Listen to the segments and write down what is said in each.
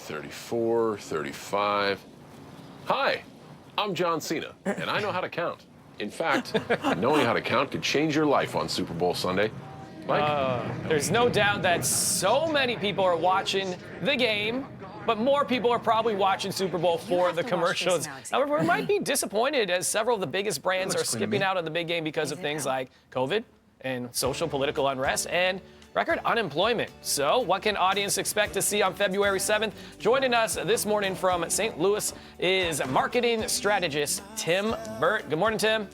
34, 35. Hi, I'm John Cena, and I know how to count. In fact, knowing how to count could change your life on Super Bowl Sunday. There's no doubt that so many people are watching the game, but more people are probably watching Super Bowl for the commercials. However, we might be disappointed as several of the biggest brands are skipping out on the big game because of things like COVID and social political unrest and record unemployment. So what can audience expect to see on February 7th? Joining us this morning from St. Louis is marketing strategist Tim Burt. Good morning, Tim.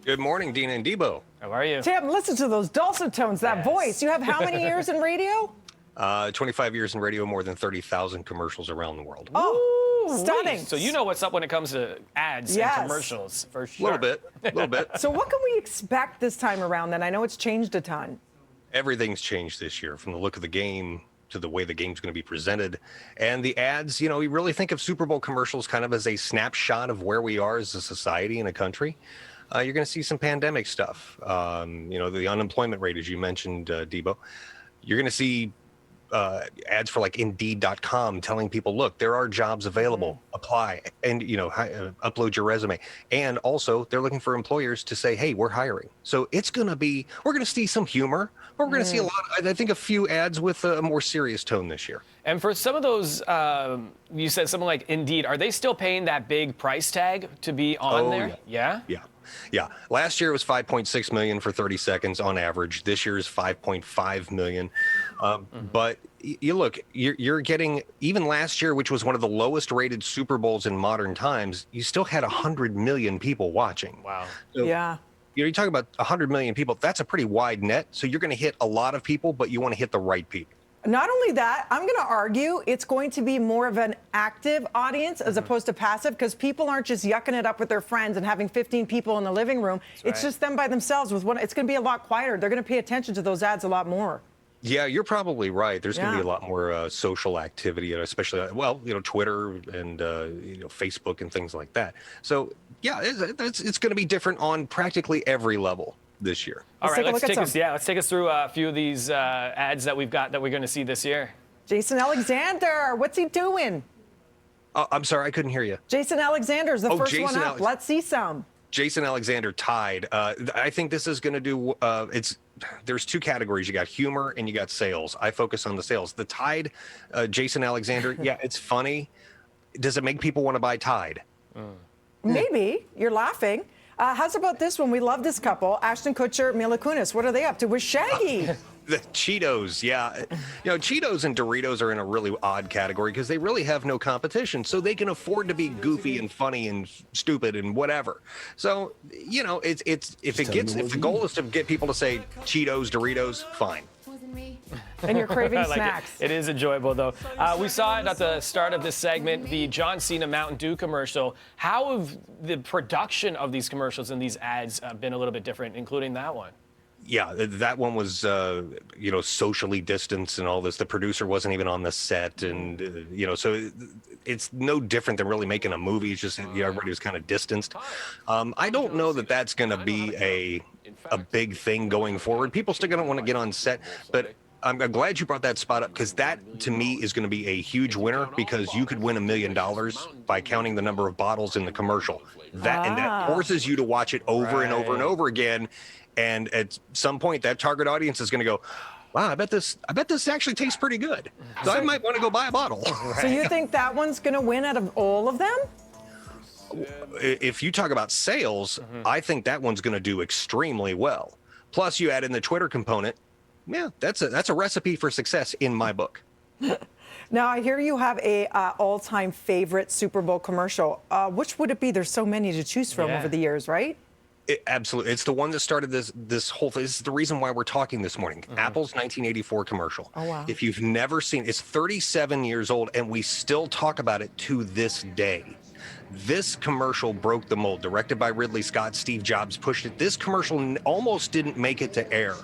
Good morning, Dina and Devo. How are you? Tim, listen to those dulcet tones, that voice. You have how many years in radio? 25 years in radio, more than 30,000 commercials around the world. Oh, stunning. So you know what's up when it comes to ads and commercials, for sure. A little bit. So what can we expect this time around then? I know it's changed a ton. Everything's changed this year, from the look of the game to the way the game's going to be presented. And the ads, you know, we really think of Super Bowl commercials kind of as a snapshot of where we are as a society and a country. You're going to see some pandemic stuff. You know, the unemployment rate, as you mentioned, Debo. You're going to see ads for like Indeed.com telling people, look, there are jobs available, apply, and, you know, upload your resume. And also they're looking for employers to say, hey, we're hiring. So it's going to be, we're going to see some humor, but we're going to see a lot, I think a few ads with a more serious tone this year. And for some of those, you said something like Indeed, are they still paying that big price tag to be on there? Yeah. Last year it was 5.6 million for 30 seconds on average. This year is 5.5 million. But you look, you're getting, even last year, which was one of the lowest rated Super Bowls in modern times, you still had 100 million people watching. Wow. So, Yeah. you know, you talk about 100 million people, that's a pretty wide net. So you're going to hit a lot of people, but you want to hit the right people. Not only that, I'm going to argue it's going to be more of an active audience as opposed to passive, because people aren't just yucking it up with their friends and having 15 people in the living room. It's just them by themselves with one. It's going to be a lot quieter. They're going to pay attention to those ads a lot more. Yeah, you're probably right. There's going to be a lot more social activity, especially, well, you know, Twitter and, you know, Facebook and things like that. So, yeah, it's going to be different on practically every level this year. All right, let's take us through a few of these ads that we've got that we're going to see this year. Jason Alexander, what's he doing? I'm sorry, I couldn't hear you. Jason Alexander's the first one up. Let's see some. Jason Alexander, Tide. I think this is going to do, there's two categories. You got humor and you got sales. I focus on the sales. The Tide, Jason Alexander, yeah, it's funny. Does it make people want to buy Tide? Maybe. You're laughing. How's about this one? We love this couple, Ashton Kutcher, Mila Kunis. What are they up to with Shaggy? The Cheetos, yeah. You know, Cheetos and Doritos are in a really odd category because they really have no competition. So they can afford to be goofy and funny and stupid and whatever. So, you know, if the goal is to get people to say Cheetos, Doritos, fine. And you're craving I like snacks. It is enjoyable, though. We saw it at the start of this segment, the John Cena Mountain Dew commercial. How have the production of these commercials and these ads been a little bit different, including that one? Yeah, that one was, you know, socially distanced and all this. The producer wasn't even on the set. And, you know, so it's no different than really making a movie. It's just, you know, everybody was kind of distanced. I don't know that that's going to be a big thing going forward. People still going to want to get on set. But I'm glad you brought that spot up, because that, to me, is going to be a huge winner, because you could win $1 million by counting the number of bottles in the commercial. And that forces you to watch it over and over and over again. And at some point, that target audience is going to go, wow, I bet this actually tastes pretty good. So I might want to go buy a bottle. So you think that one's going to win out of all of them? If you talk about sales, I think that one's going to do extremely well. Plus, you add in the Twitter component. Yeah, that's a recipe for success in my book. Now, I hear you have a all-time favorite Super Bowl commercial. Which would it be? There's so many to choose from over the years, right? Absolutely. It's the one that started this whole thing. This is the reason why we're talking this morning. Apple's 1984 commercial. Oh, wow. If you've never seen it, it's 37 years old, and we still talk about it to this day. This commercial broke the mold. Directed by Ridley Scott, Steve Jobs pushed it. This commercial almost didn't make it to air.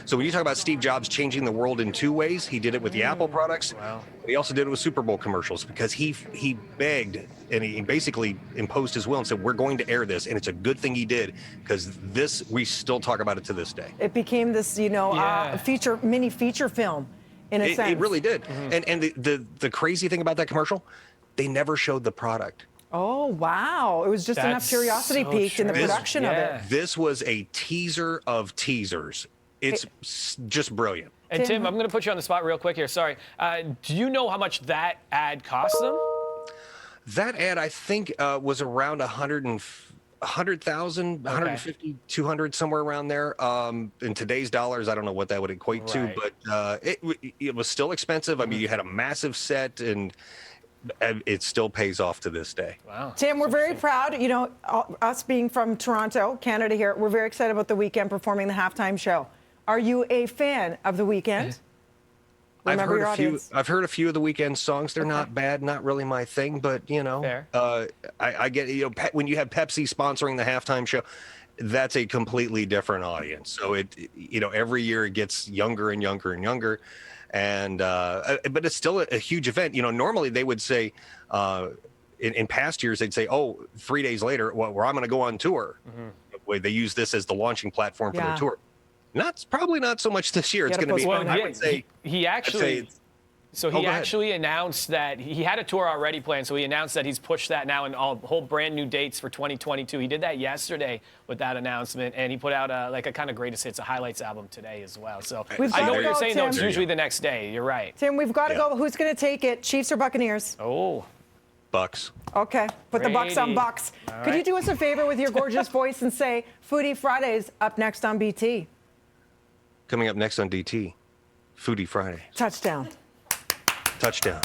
So when you talk about Steve Jobs changing the world in two ways, he did it with the Apple products. Wow. He also did it with Super Bowl commercials, because he begged and he basically imposed his will and said, we're going to air this. And it's a good thing he did, because we still talk about it to this day. It became this, you know, mini feature film. in a sense. It really did. And the crazy thing about that commercial, they never showed the product. Oh, wow. It was just enough That's curiosity so piqued in the true. production of Yeah. it. This was a teaser of teasers. It's just brilliant. And Tim, I'm going to put you on the spot real quick here. Sorry. Do you know how much that ad cost them? That ad, I think, was around 100,000, 150, 200, somewhere around there. In today's dollars, I don't know what that would equate Right. to, but it was still expensive. I mean, you had a massive set, and it still pays off to this day. Wow. Tim, we're very proud. You know, us being from Toronto, Canada here, we're very excited about The Weeknd performing the halftime show. Are you a fan of The Weeknd? Remember your audience. I've heard a few of the Weeknd songs. They're not bad, not really my thing, but you know, Fair. I get, you know, when you have Pepsi sponsoring the halftime show, that's a completely different audience. So you know, every year it gets younger and younger and younger, and but it's still a huge event. You know, normally they would say, in past years they'd say, oh, 3 days later, well, I'm going to go on tour. They use this as the launching platform for Yeah. their tour. Probably not so much this year. It's gotta going to be. postpone I yeah, would say. he actually. So go he ahead. actually announced that he had a tour already planned. So he announced that he's pushed that now and all whole brand new dates for 2022. He did that yesterday with that announcement, and he put out a kind of greatest hits, a highlights album today as well. So We've I know gotta what you're go, saying though. It's Tim. usually the next day. You're right. Tim, we've got to Yeah. go. Who's going to take it? Chiefs or Buccaneers? Oh, Bucks. Okay, put the Bucks on Brady. Bucks. All Could you right. do us a favor with your gorgeous voice and say Foodie Fridays up next on BT? Coming up next on DT, Foodie Friday. Touchdown. Touchdown.